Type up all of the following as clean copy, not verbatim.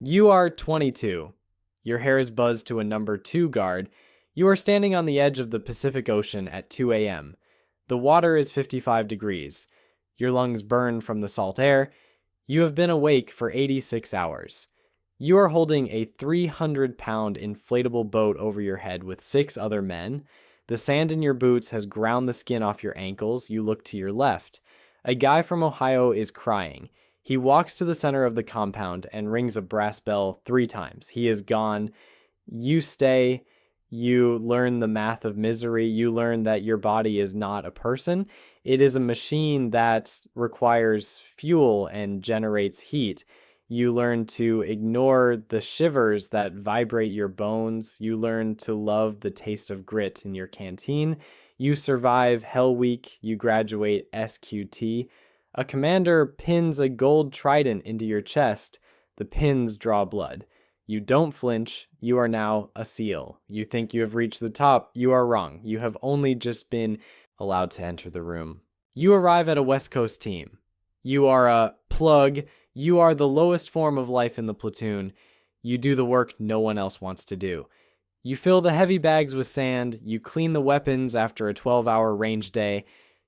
You are 22. Your hair is buzzed to a number 2 guard. You are standing on the edge of the Pacific Ocean at 2 a.m. The water is 55 degrees. Your lungs burn from the salt air. You have been awake for 86 hours. You are holding a 300-pound inflatable boat over your head with 6 other men. The sand in your boots has ground the skin off your ankles. You look to your left. A guy from Ohio is crying. He walks to the center of the compound and rings a brass bell 3 times. He is gone. You stay. You learn the math of misery. You learn that your body is not a person. It is a machine that requires fuel and generates heat. You learn to ignore the shivers that vibrate your bones. You learn to love the taste of grit in your canteen. You survive Hell Week. You graduate SQT. A commander pins a gold trident into your chest. The pins draw blood. You don't flinch. You are now a SEAL. You think you have reached the top. You are wrong. You have only just been allowed to enter the room. You arrive at a West Coast team. You are a plug. You are the lowest form of life in the platoon. You do the work no one else wants to do. You fill the heavy bags with sand. You clean the weapons after a 12-hour range day.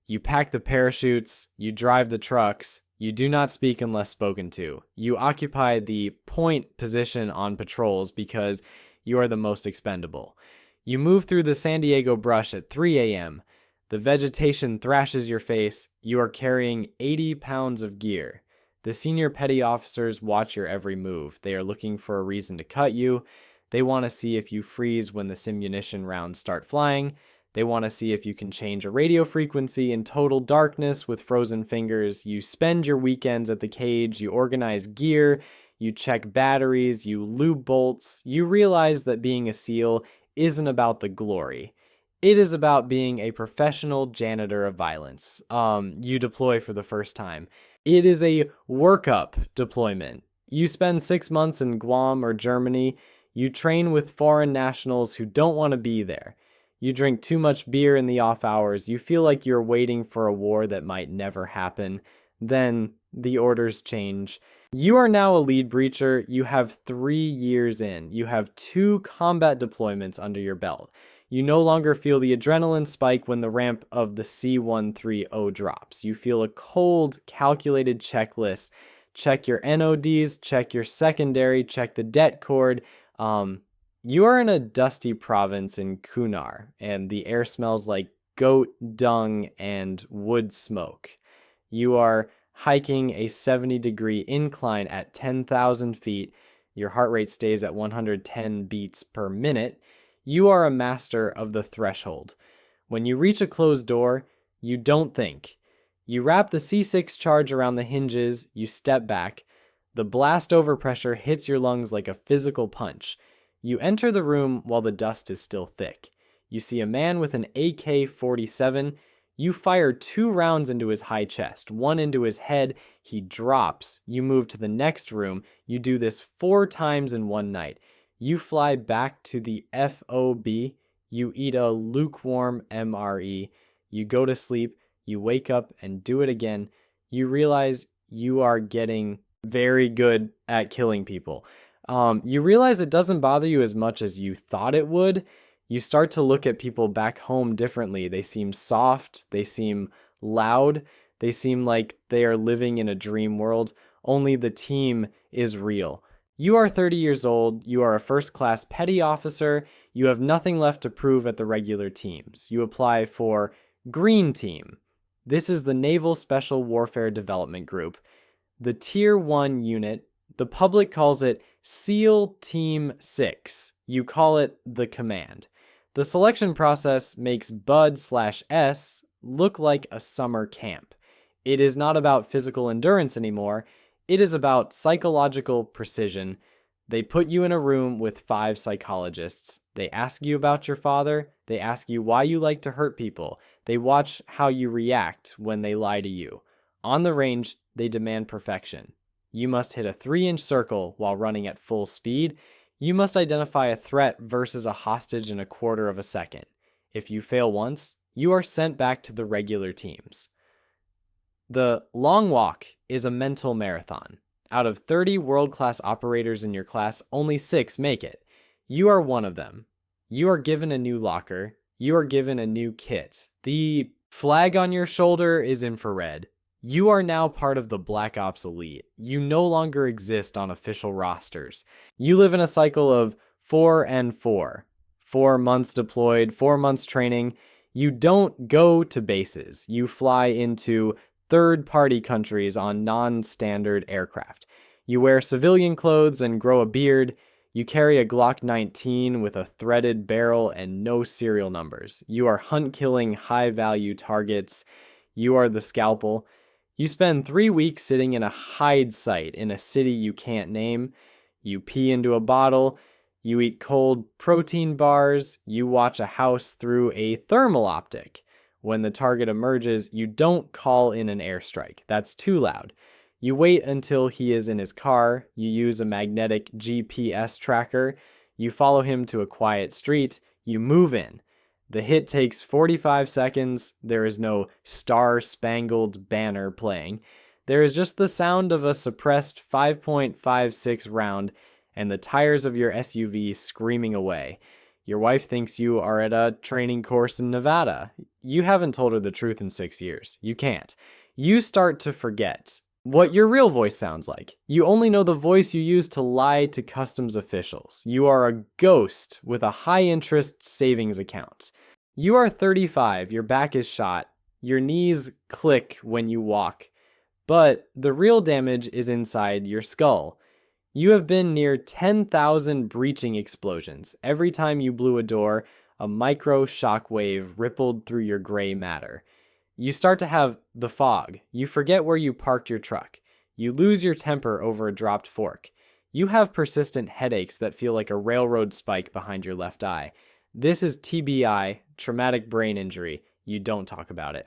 You pack the parachutes. You drive the trucks. You do not speak unless spoken to. You occupy the point position on patrols because you are the most expendable. You move through the San Diego brush at 3 a.m. The vegetation thrashes your face. You are carrying 80 pounds of gear. The senior petty officers watch your every move. They are looking for a reason to cut you. They want to see if you freeze when the simunition rounds start flying. They want to see if you can change a radio frequency in total darkness with frozen fingers. You spend your weekends at the cage. You organize gear. You check batteries. You lube bolts. You realize that being a SEAL isn't about the glory. It is about being a professional janitor of violence. You deploy for the first time. It is a workup deployment. You spend 6 months in Guam or Germany. You train with foreign nationals who don't want to be there. You drink too much beer in the off hours. You feel like you're waiting for a war that might never happen. Then the orders change. You are now a lead breacher. You have 3 years in. You have 2 combat deployments under your belt. You no longer feel the adrenaline spike when the ramp of the C-130 drops. You feel a cold, calculated checklist. Check your NODs, check your secondary, check the det cord. You are in a dusty province in Kunar, and the air smells like goat dung and wood smoke. You are hiking a 70-degree incline at 10,000 feet. Your heart rate stays at 110 beats per minute. You are a master of the threshold. When you reach a closed door, you don't think. You wrap the C6 charge around the hinges, you step back. The blast overpressure hits your lungs like a physical punch. You enter the room while the dust is still thick. You see a man with an AK-47. You fire 2 rounds into his high chest, 1 into his head. He drops. You move to the next room. You do this 4 times in one night. You fly back to the FOB. You eat a lukewarm MRE. You go to sleep. You wake up and do it again. You realize you are getting very good at killing people. You realize it doesn't bother you as much as you thought it would. You start to look at people back home differently. They seem soft. They seem loud. They seem like they are living in a dream world. Only the team is real. You are 30 years old. You are a first-class petty officer. You have nothing left to prove at the regular teams. You apply for Green Team. This is the Naval Special Warfare Development Group. The Tier 1 unit. The public calls it SEAL Team 6. You call it the command. The selection process makes Bud/S look like a summer camp. It is not about physical endurance anymore. It is about psychological precision. They put you in a room with 5 psychologists. They ask you about your father. They ask you why you like to hurt people. They watch how you react when they lie to you. On the range, they demand perfection. You must hit a 3-inch circle while running at full speed. You must identify a threat versus a hostage in a quarter of a second. If you fail once, you are sent back to the regular teams. The long walk is a mental marathon. Out of 30 world-class operators in your class, only 6 make it. You are one of them. You are given a new locker. You are given a new kit. The flag on your shoulder is infrared. You are now part of the Black Ops Elite. You no longer exist on official rosters. You live in a cycle of 4 and 4. 4 months deployed, 4 months training. You don't go to bases. You fly into third-party countries on non-standard aircraft. You wear civilian clothes and grow a beard. You carry a Glock 19 with a threaded barrel and no serial numbers. You are hunt-killing high-value targets. You are the scalpel. You spend 3 weeks sitting in a hide site in a city you can't name. You pee into a bottle. You eat cold protein bars. You watch a house through a thermal optic. When the target emerges, you don't call in an airstrike. That's too loud. You wait until he is in his car. You use a magnetic GPS tracker. You follow him to a quiet street. You move in. The hit takes 45 seconds. There is no star-spangled banner playing. There is just the sound of a suppressed 5.56 round and the tires of your SUV screaming away. Your wife thinks you are at a training course in Nevada. You haven't told her the truth in 6 years. You can't. You start to forget what your real voice sounds like. You only know the voice you use to lie to customs officials. You are a ghost with a high-interest savings account. You are 35, your back is shot, your knees click when you walk, but the real damage is inside your skull. You have been near 10,000 breaching explosions. Every time you blew a door, a micro shockwave rippled through your gray matter. You start to have the fog. You forget where you parked your truck. You lose your temper over a dropped fork. You have persistent headaches that feel like a railroad spike behind your left eye. This is TBI, traumatic brain injury. You don't talk about it.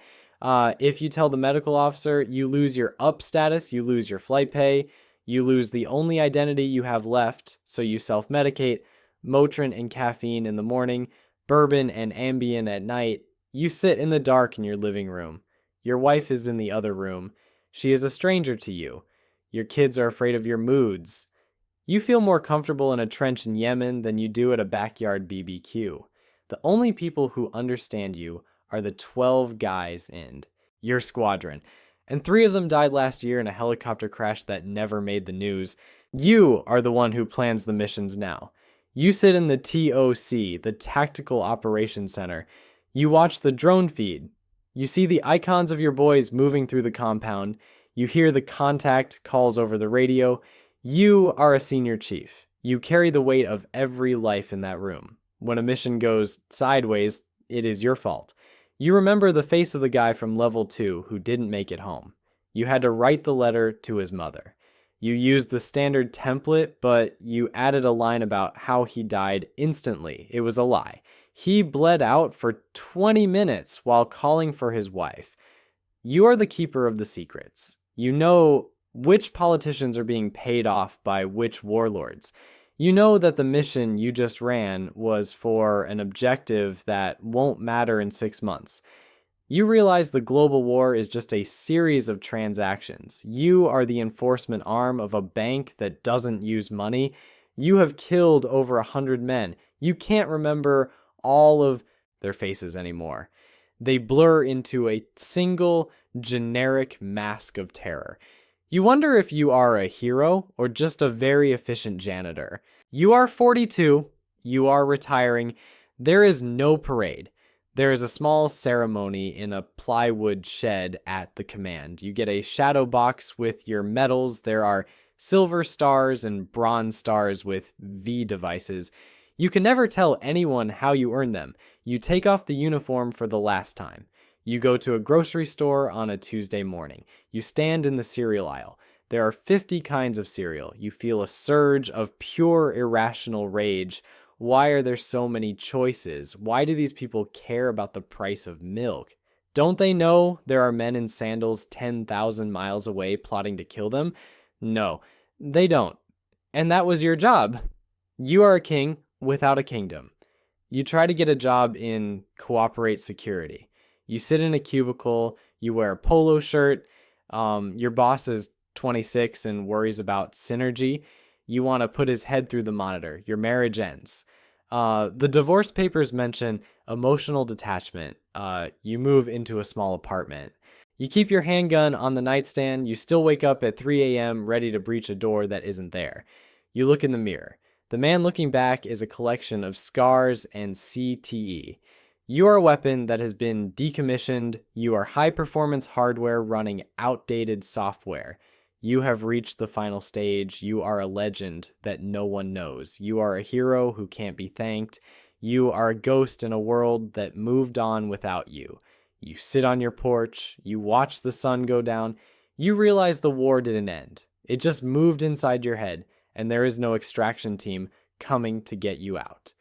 If you tell the medical officer, you lose your up status, you lose your flight pay, you lose the only identity you have left, so you self-medicate, Motrin and caffeine in the morning, bourbon and Ambien at night. You sit in the dark in your living room. Your wife is in the other room. She is a stranger to you. Your kids are afraid of your moods. You feel more comfortable in a trench in Yemen than you do at a backyard BBQ. The only people who understand you are the 12 guys in your squadron. And 3 of them died last year in a helicopter crash that never made the news. You are the one who plans the missions now. You sit in the TOC, the Tactical Operations Center. You watch the drone feed. You see the icons of your boys moving through the compound. You hear the contact calls over the radio. You are a senior chief. You carry the weight of every life in that room. When a mission goes sideways, it is your fault. You remember the face of the guy from level 2 who didn't make it home. You had to write the letter to his mother. You used the standard template, but you added a line about how he died instantly. It was a lie. He bled out for 20 minutes while calling for his wife. You are the keeper of the secrets. You know which politicians are being paid off by which warlords. You know that the mission you just ran was for an objective that won't matter in 6 months. You realize the global war is just a series of transactions. You are the enforcement arm of a bank that doesn't use money. You have killed over 100 men. You can't remember all of their faces anymore. They blur into a single generic mask of terror. You wonder if you are a hero or just a very efficient janitor. You are 42. You are retiring. There is no parade. There is a small ceremony in a plywood shed at the command. You get a shadow box with your medals. There are silver stars and bronze stars with V devices. You can never tell anyone how you earn them. You take off the uniform for the last time. You go to a grocery store on a Tuesday morning. You stand in the cereal aisle. There are 50 kinds of cereal. You feel a surge of pure irrational rage. Why are there so many choices? Why do these people care about the price of milk? Don't they know there are men in sandals 10,000 miles away plotting to kill them? No, they don't. And that was your job. You are a king without a kingdom. You try to get a job in Cooperate Security. You sit in a cubicle, you wear a polo shirt, your boss is 26 and worries about synergy. You want to put his head through the monitor. Your marriage ends. The divorce papers mention emotional detachment. You move into a small apartment. You keep your handgun on the nightstand. You still wake up at 3 a.m. ready to breach a door that isn't there. You look in the mirror. The man looking back is a collection of scars and CTE. You are a weapon that has been decommissioned. You are high-performance hardware running outdated software. You have reached the final stage. You are a legend that no one knows. You are a hero who can't be thanked. You are a ghost in a world that moved on without you. You sit on your porch. You watch the sun go down. You realize the war didn't end. It just moved inside your head, and there is no extraction team coming to get you out.